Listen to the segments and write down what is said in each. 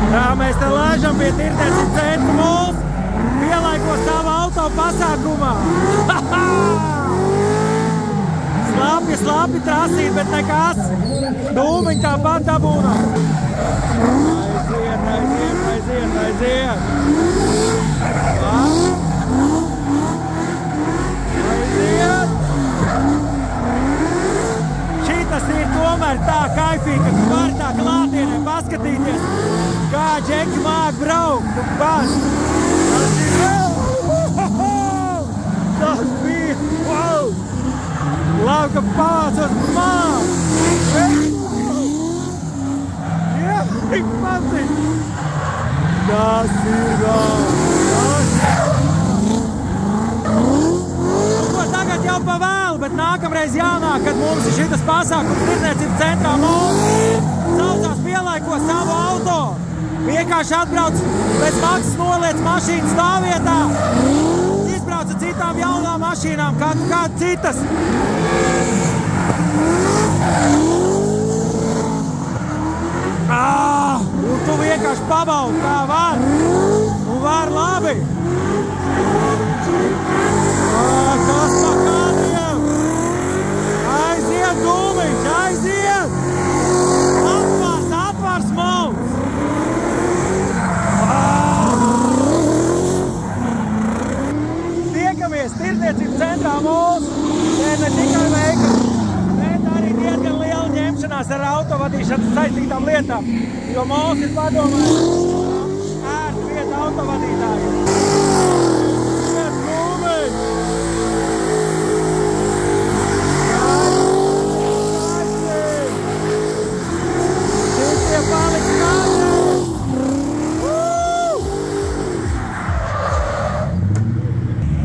Tā mēs te laižam pie tirdzniecības centra mūs, pielaiko savu auto pasākumā. Slāpi trasīt, bet nekas. Dūmiņi tāpat dabūnam. Aiziet. Šitas ir tomēr tā kaifīgi, ka tu vari tā klātienē paskatīties, kā džeki māk braukt un paši. Tas bija, wow! Labi, ka pācos māk! Jā, tik patīk! Tas ir tagad jau pa vēlu, bet nākamreiz jānāk, kad mums ir šitas pasākums tirdzniecības centrā mūsu. Saucās pielaiko savu auto. Vienkārši atbrauc pēc maksas noliec mašīnu stāvvietā. Izbrauc ar citām jaunām mašīnām, kā citas. Un tu vienkārši pabaudi, kā var. Un var labi. Kas pa kādiem? Aiziet, dūmiņš, aiziet! Apvars mums! Tiekamies tirdzniecības centrā mūsu, te ne tikai veikali, bet arī diezgan liela ņemšanās ar autovadīšanu saistītām lietām, jo mūsu ir padomājis ērta vieta autovadītājiem.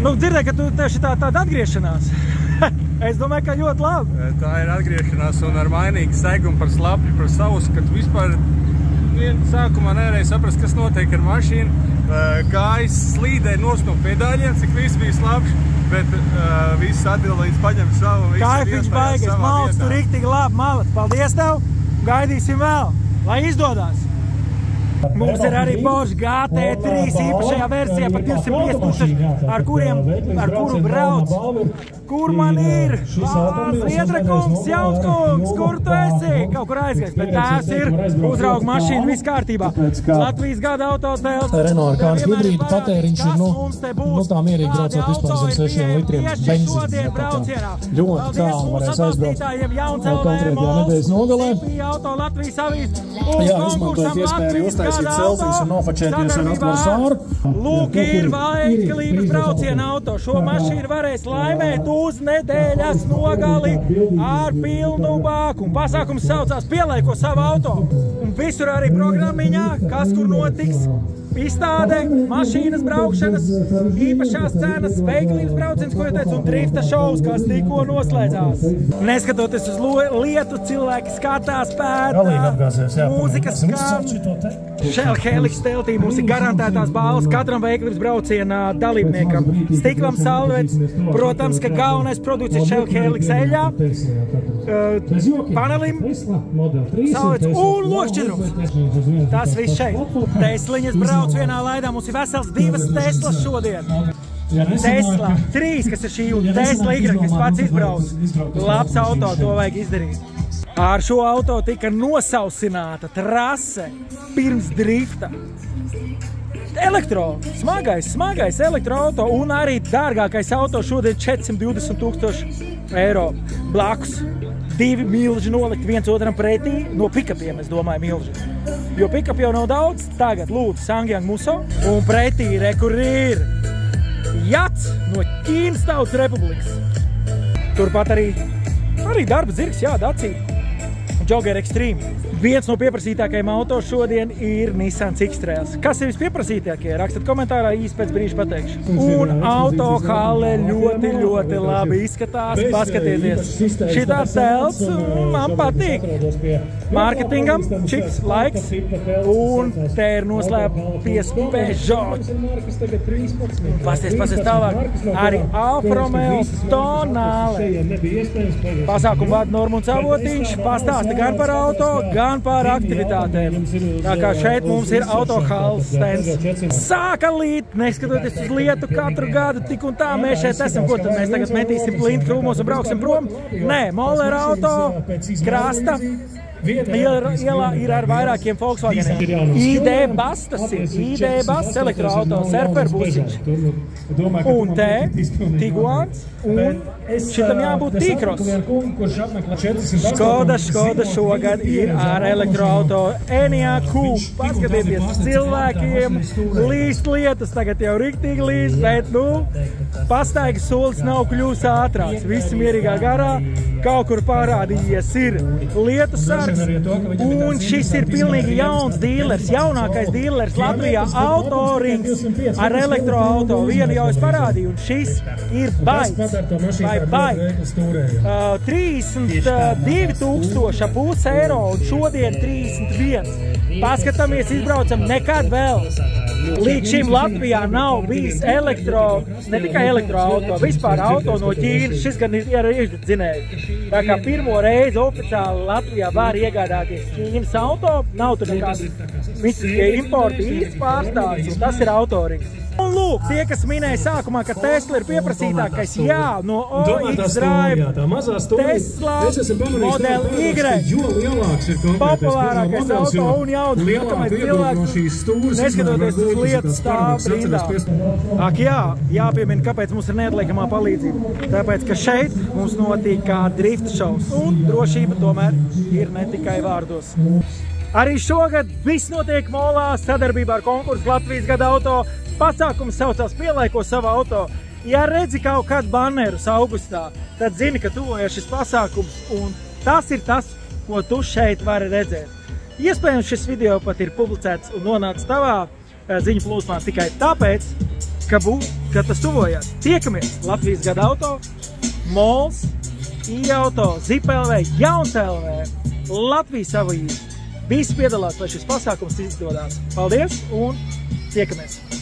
Nu, dzirdēju, ka tev šī tāda atgriešanās. Es domāju, ka ļoti labi. Tā ir atgriešanās un ar mainīgu segumu par slapju, par savus, kad vispār sākumā nevarēja saprast, kas notiek ar mašīnu. Kājas slīdēja nost no pedāļiem, cik viss bija slapjš, bet viss atbildīgs paņem savu. Kaifiņš baigies, malts tu riktīgi labi malat. Paldies tev, gaidīsim vēl, lai izdodās. Mums ir arī Porsche GT3 īpašajā versijā par 205 000, ar kuru brauc. Kur man ir? Zviedrekungs, Jaunkungs, kur tu esi? Kaut kur aizgājis, bet tās ir uzrauga mašīna, viss kārtībā. Latvijas gada autotēls. Renault kāds hibrīdu patēriņš ir, tā mierīgi braucot vispār zem 6 litriem benzīna. Ļoti tālu varēs aizbraukt konkrētajā nedēļas nogalē. Jā, izmantojot iespēju uztaisīt selfijas un nofačēties ar atvaru sāru. Lūk, ir veikalības brauciena auto. Šo mašīnu varēs laimēt uz nedēļas nogali ar pilnu bāku. Un pasākums saucās pielaiko savu auto. Un visur arī programmiņā, kas kur notiks. Izstāde, mašīnas braukšanas, īpašās cenas, veikalības brauciens, ko jau teicu, un drifta šovs, kas tikko noslēdzās. Neskatoties uz lietu, cilvēki skatās, pēta, mūzikas skan. Shell Helix teltī mums ir garantētās balvas katram veikalības brauciena dalībniekam. Stiklam salvets, protams, ka galvenais produkts ir Shell Helix eļļā, panelim, salvets un lokšķidrums. Tas viss šeit. Tesliņas brauc vienā laidā, mums ir vesels 2 Teslas šodien. Tesla 3, kas ir šī, un Tesla Y, kas pats izbrauc. Labs auto, to vajag izdarīt. Ar šo auto tika nosausināta trase pirms drifta. Smagais elektroauto un arī dārgākais auto šodien 420 000 eiro. Blakus 2 milži nolikt viens otram pretī, no pikapiem, es domāju, milži. Jo pikap jau nav daudz, tagad lūdzu Sangyang Muso, un pretī rekur ir Jats no Ķīnas Tautas Republikas. Turpat arī darba zirgs, jā, Dacia. Jogger Extreme. Viens no pieprasītākajiem auto šodien ir Nissan X-Trails. Kas ir vispieprasītākie? Rakstat komentārā, īsti pēc brīža pateikšu. Un auto hale ļoti labi izskatās. Paskatieties. Šitā telts man patīk. Mārketingam čips, laiks. Un te ir noslēpies Peugeot. Pasties tālāk. Arī Alfa Romeo Tonale. Pasākumu vada Normunds Avotiņš. Pastāsta gan par auto, gan gan par aktivitātēm. Tā kā šeit mums ir autohāls stends. Sāka līt, neskatoties uz lietu katru gadu, tik un tā mēs šeit esam. Ko tad mēs tagad metīsim plinti krūmos un brauksim prom? Nē, Moller auto, krasta. Ielā ir ar vairākiem Volkswageniem. ID Bus tas ir. ID Bus elektroauto, surferbusiņš. Un te Tiguans un šitam jābūt T-Cross. Škoda šogad ir ar elektroauto Enyaq. Paskatieties, cilvēkiem līst lietas, tagad jau riktīgi līst, bet pastaigas solis nav kļūs ātrāks. Visi mierīgā garā, kaut kur parādījies ir lietu sargs. Un šis ir pilnīgi jauns dīlers, jaunākais dīlers Latvijā, Autorings ar elektroauto. Vienu jau es parādīju, un šis ir baigs, vai baigs. 32,5 eiro, un šodien 31. Paskatāmies, izbraucam, nekad vēl. Līdz šim Latvijā nav bijis ne tikai elektroauto, vispār auto no Ķīnas. Šis gan ir iedzinējis. Tā kā pirmo reizi oficiāli Latvijā var iegādāties Ķīnas auto, nav tur nekādi mistiskie importi, īsts pārstāvis, un tas ir Autorings. Un lūk, tie, kas minēja sākumā, ka Tesla ir pieprasītākais, jā, no OX Drive, Tesla Model Y, populārākais auto un jauns, nākamais cilvēks, neskatoties uz lietas stāv rindā. Ak jā, jāpiemina, kāpēc mums ir neatliekamā palīdzība. Tāpēc, ka šeit mums notiek kā drift šovs, un drošība tomēr ir ne tikai vārdos. Arī šogad viss notiek molā sadarbībā ar konkursu Latvijas gada auto. Pasākums saucās Pielaiko savu auto. Ja redzi kaut kādu bannerus augustā, tad zini, ka tuvojas šis pasākums, un tas ir tas, ko tu šeit vari redzēt. Iespējams, šis video pat ir publicēts un nonācis tavā ziņu plūsmā tikai tāpēc, ka tas tuvojas. Tiekamies Latvijas gada auto, Mols, i-auto, ZipLV, Jauns LV, Latvijas avīze. Visi piedalās, lai šis pasākums izdodās. Paldies un tiekamies!